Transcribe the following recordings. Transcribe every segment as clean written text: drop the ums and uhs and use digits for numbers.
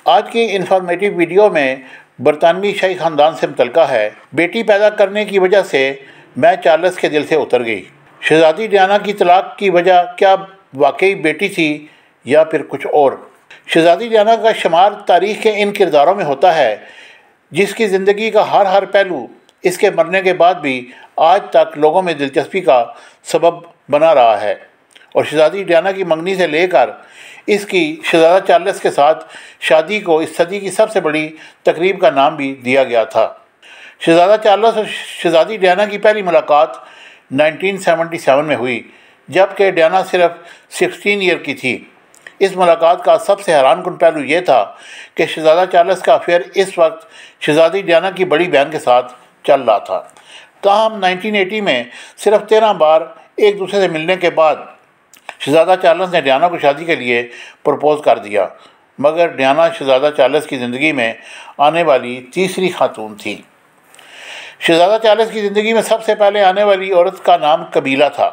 آج کی informative video میں برطانوی شاہی خاندان سے متعلقہ ہے۔ بیٹی پیدا کرنے کی وجہ سے میں چارلس کے دل سے اتر گئی۔ شہزادی ڈیانا کی طلاق کی وجہ کیا واقعی بیٹی تھی یا پھر کچھ اور؟ شہزادی ڈیانا کا شمار تاریخ کے ان کرداروں میں ہوتا ہے جس کی زندگی کا ہر پہلو اس کے مرنے کے بعد بھی آج تک لوگوں میں دلچسپی کا سبب بنا رہا ہے، اور شہزادی ڈیانا کی منگنی سے لے کر اس کی شہزادہ چارلس کے ساتھ شادی کو اس صدی کی سب سے بڑی تقریب کا نام بھی دیا گیا تھا۔ شہزادہ چارلس اور شہزادی ڈیانا کی پہلی ملاقات 1977 میں ہوئی، جبکہ ڈیانا صرف 16 ایئر کی تھی۔ اس ملاقات کا سب سے حیران کن پہلو یہ تھا کہ شہزادہ چارلس کا افیئر اس وقت شہزادی ڈیانا کی بڑی بہن کے ساتھ چل رہا تھا۔ تاہم 1980 میں صرف 13 بار ایک دوسرے سے ملنے کے بعد شہزادہ چارلس نے ڈیانا کو شادی کے لیے پرپوز کر دیا، مگر ڈیانا شہزادہ چارلس کی زندگی میں آنے والی تیسری خاتون تھی۔ شہزادہ چارلس کی زندگی میں سب سے پہلے آنے والی عورت کا نام کمیلا تھا،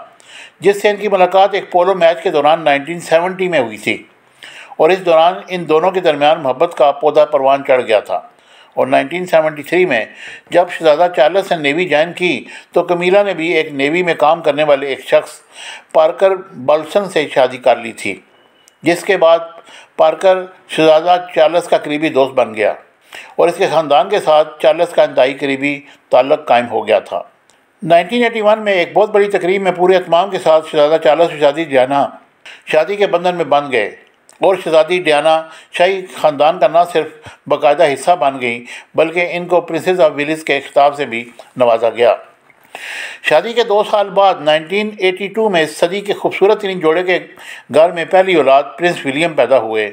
جس سے ان کی ملاقات ایک پولو میچ کے دوران 1970 میں ہوئی تھی، اور اس دوران ان دونوں کے درمیان محبت کا پودا پروان چڑھ گیا تھا۔ اور 1973 میں جب شہزادہ چارلس نے نیوی جوائن کی تو کمیلا نے بھی ایک نیوی میں کام کرنے والے ایک شخص پارکر بلسن سے شادی کر لی تھی، جس کے بعد پارکر شہزادہ چارلس کا قریبی دوست بن گیا، اور اس کے خاندان کے ساتھ چارلس کا انتہائی قریبی تعلق قائم ہو گیا تھا۔ 1981 میں ایک بہت بڑی تقریب میں پورے اہتمام کے ساتھ شہزادہ چارلس اور شہزادی ڈیانا شادی کے بندھن میں بندھ گئے، اور شہزادی ڈیانا شاہی خاندان کا نہ صرف باقاعدہ حصہ بن گئی بلکہ ان کو پرنسس آف ویلز کے خطاب سے بھی نوازا گیا۔ شادی کے 2 سال بعد 1982 میں صدی کے خوبصورت ترین جوڑے کے گھر میں پہلی اولاد پرنس ولیم پیدا ہوئے۔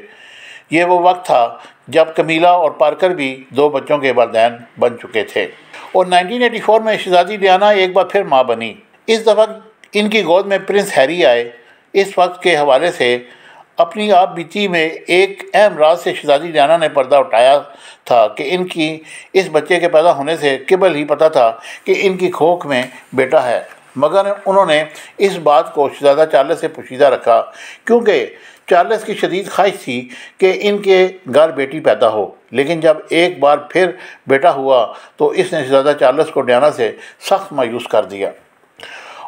یہ وہ وقت تھا جب کمیلا اور پارکر بھی 2 بچوں کے والدین بن چکے تھے، اور 1984 میں شہزادی ڈیانا ایک بار پھر ماں بنی۔ اس دفعہ ان کی گود میں پرنس ہیری آئے۔ اس وقت کے حوالے سے اپنی آپ بیتی میں ایک اہم راز سے شہزادی ڈیانا نے پردہ اٹھایا تھا کہ ان کی اس بچے کے پیدا ہونے سے قبل ہی پتہ تھا کہ ان کی کھوک میں بیٹا ہے، مگر انہوں نے اس بات کو شہزادہ چارلس سے پوشیدہ رکھا کیونکہ چارلس کی شدید خواہش تھی کہ ان کے گھر بیٹی پیدا ہو۔ لیکن جب ایک بار پھر بیٹا ہوا تو اس نے شہزادہ چارلس کو ڈیانا سے سخت مایوس کر دیا،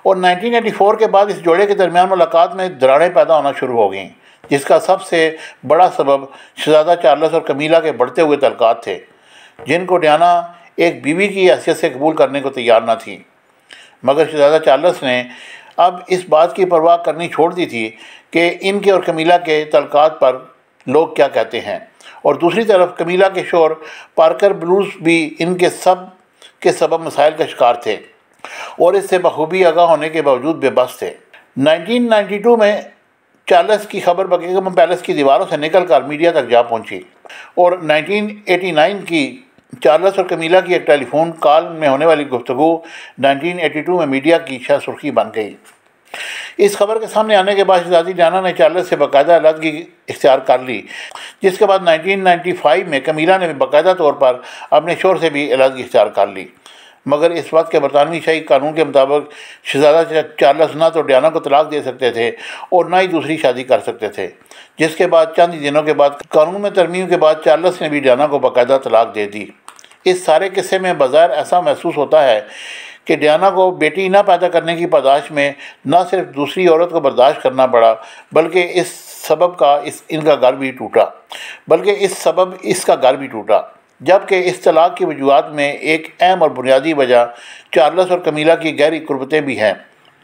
اور 1984 کے بعد اس جوڑے کے درمیان ملاقات میں دراڑیں پیدا ہونا شروع ہو گئیں، جس کا سب سے بڑا سبب شہزادہ چارلس اور کمیلا کے بڑھتے ہوئے تعلقات تھے، جن کو ڈیانا ایک بیوی کی حیثیت سے قبول کرنے کو تیار نہ تھی۔ مگر شہزادہ چارلس نے اب اس بات کی پرواہ کرنی چھوڑ دی تھی کہ ان کے اور کمیلا کے تعلقات پر لوگ کیا کہتے ہیں، اور دوسری طرف کمیلا کے شوہر پارکر بلوز بھی ان کے سبب مسائل کا شکار تھے، اور اس سے بخوبی آگاہ ہونے کے باوجود بے بس تھے۔ 1992 میں چارلس کی خبر بکنگھم پیلس کی دیواروں سے نکل کر میڈیا تک جا پہنچی، اور 1989 کی چارلس اور کمیلا کی ایک ٹیلی فون کال میں ہونے والی گفتگو 1982 میں میڈیا کی شہ سرخی بن گئی۔ اس خبر کے سامنے آنے کے بعد شہزادی ڈیانا نے چارلس سے باقاعدہ علیحدگی اختیار کر لی، جس کے بعد 1995 میں کمیلا نے باقاعدہ طور پر اپنے شوہر سے بھی علیحدگی اختیار کر لی۔ مگر اس وقت کے برطانوی شاہی قانون کے مطابق شہزادہ چارلس نہ تو ڈیانا کو طلاق دے سکتے تھے اور نہ ہی دوسری شادی کر سکتے تھے، جس کے بعد چند دنوں کے بعد قانون میں ترمیم کے بعد چارلس نے بھی ڈیانا کو باقاعدہ طلاق دے دی۔ اس سارے قصے میں بظاہر ایسا محسوس ہوتا ہے کہ ڈیانا کو بیٹی نہ پیدا کرنے کی پاداش میں نہ صرف دوسری عورت کو برداشت کرنا پڑا بلکہ اس سبب اس کا گھر بھی ٹوٹا، جبکہ اس طلاق کی وجوہات میں ایک اہم اور بنیادی وجہ چارلس اور کمیلا کی گہری قربتیں بھی ہیں،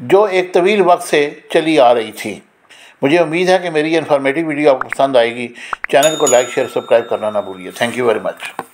جو ایک طویل وقت سے چلی آ رہی تھی۔ مجھے امید ہے کہ میری انفارمیٹیو ویڈیو آپ کو پسند آئے گی۔ چینل کو لائک، شیئر، سبسکرائب کرنا نہ بھولیے۔ Thank you very much.